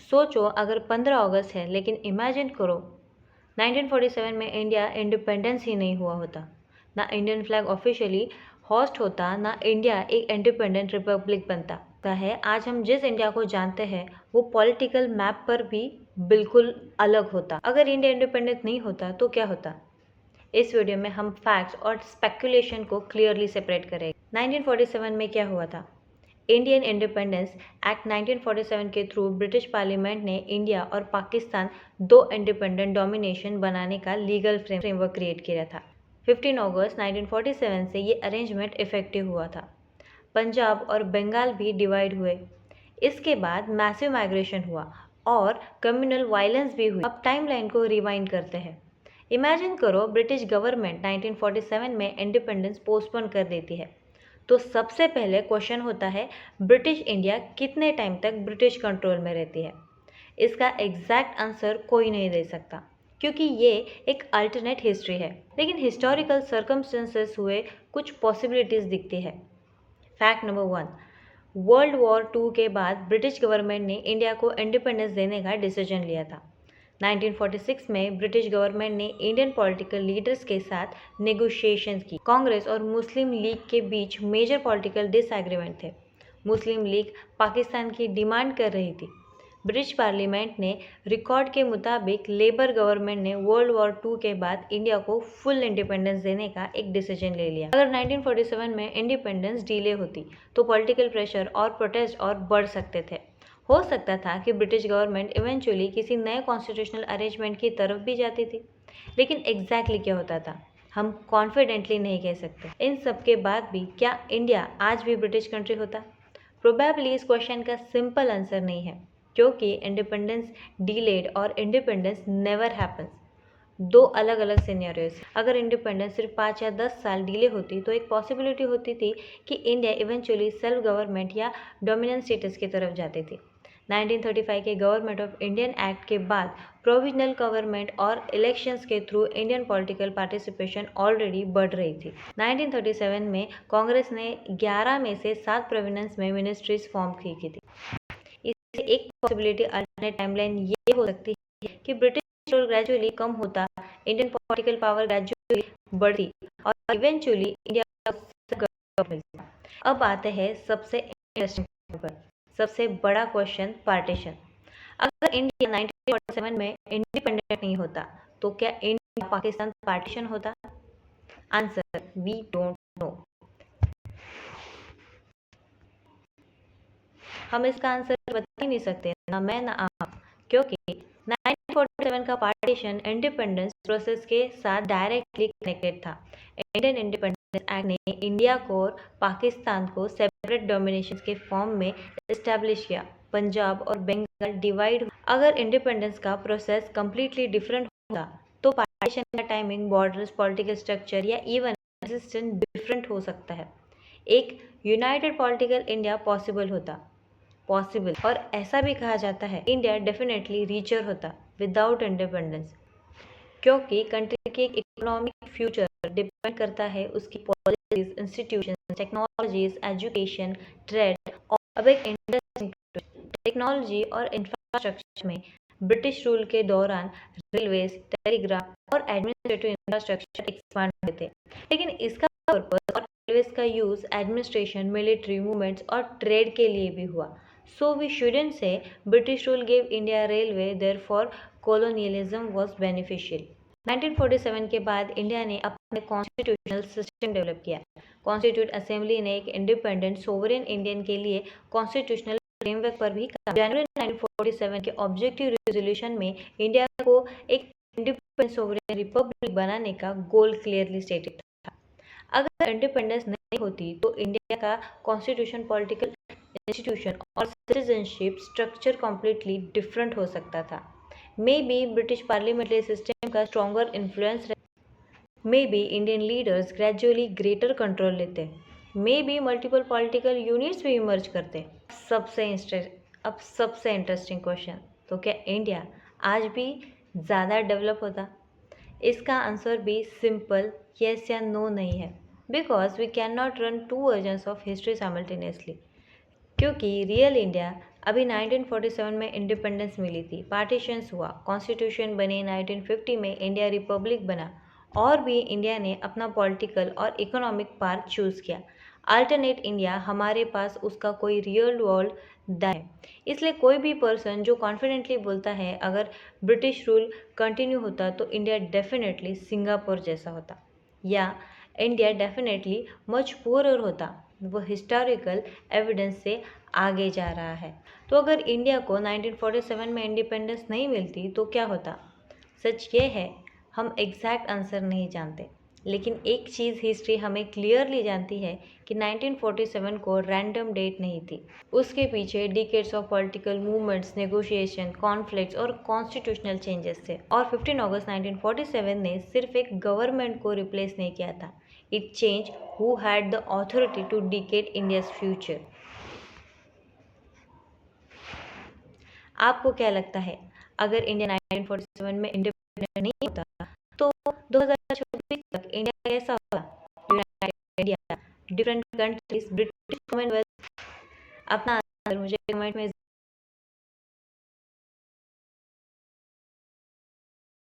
सोचो अगर 15 अगस्त है, लेकिन इमेजिन करो 1947 में इंडिया इंडिपेंडेंस ही नहीं हुआ होता, ना इंडियन फ्लैग ऑफिशियली होस्ट होता, ना इंडिया एक इंडिपेंडेंट रिपब्लिक बनता है। आज हम जिस इंडिया को जानते हैं वो पॉलिटिकल मैप पर भी बिल्कुल अलग होता। अगर इंडिया इंडिपेंडेंट नहीं होता तो क्या होता? इस वीडियो में हम फैक्ट्स और स्पेकुलेशन को क्लियरली सेपरेट करेंगे। 1947 में क्या हुआ था? इंडियन इंडिपेंडेंस एक्ट 1947 के थ्रू ब्रिटिश पार्लियामेंट ने इंडिया और पाकिस्तान दो इंडिपेंडेंट डोमिनेशन बनाने का लीगल फ्रेमवर्क क्रिएट किया था। 15 अगस्त 1947 से ये अरेंजमेंट इफेक्टिव हुआ था। पंजाब और बंगाल भी डिवाइड हुए। इसके बाद मैसिव माइग्रेशन हुआ और कम्युनल वायलेंस भी हुई। अब टाइमलाइन को रिवाइंड करते हैं। इमेजिन करो ब्रिटिश गवर्नमेंट 1947 में इंडिपेंडेंस पोस्टपोन कर देती है, तो सबसे पहले क्वेश्चन होता है ब्रिटिश इंडिया कितने टाइम तक ब्रिटिश कंट्रोल में रहती है? इसका एग्जैक्ट आंसर कोई नहीं दे सकता, क्योंकि ये एक अल्टरनेट हिस्ट्री है। लेकिन हिस्टोरिकल सर्कमस्टेंसेस हुए कुछ पॉसिबिलिटीज दिखती है। फैक्ट नंबर 1, वर्ल्ड वॉर 2 के बाद ब्रिटिश गवर्नमेंट ने इंडिया को इंडिपेंडेंस देने का डिसीजन लिया था। 1946 में ब्रिटिश गवर्नमेंट ने इंडियन पॉलिटिकल लीडर्स के साथ नेगोशिएशंस की। कांग्रेस और मुस्लिम लीग के बीच मेजर पॉलिटिकल डिसएग्रीमेंट थे। मुस्लिम लीग पाकिस्तान की डिमांड कर रही थी। ब्रिटिश पार्लियामेंट ने रिकॉर्ड के मुताबिक लेबर गवर्नमेंट ने वर्ल्ड वॉर 2 के बाद इंडिया को फुल इंडिपेंडेंस देने का एक डिसीजन ले लिया। अगर 1947 में इंडिपेंडेंस डिले होती तो पॉलिटिकल प्रेशर और प्रोटेस्ट और बढ़ सकते थे। हो सकता था कि ब्रिटिश गवर्नमेंट इवेंचुअली किसी नए कॉन्स्टिट्यूशनल अरेंजमेंट की तरफ भी जाती थी, लेकिन एग्जैक्टली क्या होता था हम कॉन्फिडेंटली नहीं कह सकते। इन सब के बाद भी क्या इंडिया आज भी ब्रिटिश कंट्री होता? प्रोबेबली इस क्वेश्चन का सिंपल आंसर नहीं है, क्योंकि इंडिपेंडेंस डिलेड और इंडिपेंडेंस नेवर हैपन्स दो अलग अलग सिनेरियोज। अगर इंडिपेंडेंस सिर्फ 5 या 10 साल डिले होती तो एक पॉसिबिलिटी होती थी कि इंडिया इवेंचुअली सेल्फ गवर्नमेंट या डोमिनेंट स्टेटस की तरफ जाती थी। 1935 के गवर्नमेंट ऑफ इंडियन एक्ट के बाद प्रोविजनल गवर्नमेंट और इलेक्शंस के through Indian political participation already बढ़ रही थी। 1937 में कांग्रेस ने 11 में से 7 प्रोविंस में मिनिस्ट्रीज फॉर्म की थी। इससे एक पॉसिबिलिटी अल्टरनेट टाइमलाइन ये हो सकती है कि ब्रिटिश रूल ग्रेजुअली कम होता, इंडियन पॉलिटिकल पावर ग्रेजुअली बढ़ती और इवेंचुअली इंडिया को मिलता। अब आते हैं सबसे इंटरेस्टिंग पर, सबसे बड़ा क्वेश्चन, पार्टीशन। अगर इंडिया 1947 में इंडिपेंडेंट नहीं होता तो क्या इंडिया पाकिस्तान पार्टीशन होता? Answer we don't know. हम इसका आंसर बता ही नहीं सकते, ना मैं ना आप, क्योंकि 1947 का पार्टीशन इंडिपेंडेंस प्रोसेस के साथ डायरेक्टली कनेक्टेड था। इंडियन इंडिपेंडेंस एक्ट ने इंडिया को और पाकिस्तान को सेपरेट डोमिनेशन के फॉर्म में इस्टेब्लिश किया। पंजाब और बंगाल डिवाइड। अगर इंडिपेंडेंस का प्रोसेस कम्प्लीटली डिफरेंट होता तो पार्टीशन का टाइमिंग, बॉर्डर्स, पॉलिटिकल स्ट्रक्चर या इवन एग्जिस्टेंस डिफरेंट हो सकता है। एक यूनाइटेड पॉलिटिकल इंडिया पॉसिबल होता, और ऐसा भी कहा जाता है इंडिया डेफिनेटली रिचर होता विदाउट इंडिपेंडेंस, क्योंकि कंट्री की इकोनॉमिक फ्यूचर डिपेंड करता है उसकी policies, institutions, technologies, education, trade. और अब एक इंटरेस्टिंग टेक्नोलॉजी और इंफ्रास्ट्रक्चर में ब्रिटिश रूल के दौरान रेलवेज, टेलीग्राफ और एडमिनिस्ट्रेटिव इंफ्रास्ट्रक्चर एक्सपांड हुए थे, लेकिन इसका पर्पस और रेलवेज का यूज एडमिनिस्ट्रेशन, मिलिट्री मूवमेंट्स और ट्रेड के लिए भी हुआ। So we shouldn't say British rule gave India railway, therefore colonialism was beneficial. 1947 के बाद इंडिया ने अपने कॉन्स्टिट्यूशनल सिस्टम डेवलप किया। कॉन्स्टिट्यूट असेंबली ने एक इंडिपेंडेंट सोवरेन इंडियन के लिए कॉन्स्टिट्यूशनल फ्रेमवर्क पर भी काम। जनवरी 1947 के ऑब्जेक्टिव रेजोल्यूशन में इंडिया को एक इंडिपेंडेंट सोवरेन रिपब्लिक बनाने का गोल क्लियरली स्टेटेड था। अगर इंडिपेंडेंस नहीं होती तो इंडिया का कॉन्स्टिट्यूशन, पॉलिटिकल इंस्टीट्यूशन और सिटीजनशिप स्ट्रक्चर कम्प्लीटली डिफरेंट हो सकता था। May be British parliamentary system का stronger influence, may be Indian leaders gradually greater control लेते, may be multiple political units भी इमर्ज करते। अब सबसे इंटरेस्टिंग क्वेश्चन, तो क्या इंडिया आज भी ज़्यादा डेवलप होता? इसका आंसर भी सिंपल येस या नो नहीं है, because we can not run two versions of history simultaneously, क्योंकि रियल इंडिया अभी 1947 में इंडिपेंडेंस मिली थी, पार्टीशंस हुआ, कॉन्स्टिट्यूशन बने, 1950 में इंडिया रिपब्लिक बना, और भी इंडिया ने अपना पॉलिटिकल और इकोनॉमिक पार्ट चूज़ किया। अल्टरनेट इंडिया हमारे पास उसका कोई रियल वर्ल्ड है। इसलिए कोई भी पर्सन जो कॉन्फिडेंटली बोलता है अगर ब्रिटिश रूल कंटिन्यू होता तो इंडिया डेफिनेटली सिंगापुर जैसा होता, या इंडिया डेफिनेटली मच पुअरर होता। वो हिस्टोरिकल एविडेंस से आगे जा रहा है। तो अगर इंडिया को 1947 में इंडिपेंडेंस नहीं मिलती तो क्या होता? सच ये है, हम एग्जैक्ट आंसर नहीं जानते, लेकिन एक चीज़ हिस्ट्री हमें क्लियरली जानती है कि 1947 को रैंडम डेट नहीं थी। उसके पीछे decades of political movements, negotiation, conflicts और कॉन्स्टिट्यूशनल चेंजेस थे। और 15 अगस्त 1947 ने सिर्फ एक गवर्नमेंट को रिप्लेस नहीं किया था, it change who had the authority to decide India's future. आपको क्या लगता है, अगर इंडिया 1947 में इंडिपेंडेंट नहीं होता तो 2026 तक इंडिया कैसा होगा? United India, different countries, British Commonwealth? अपना आंसर मुझे कमेंट में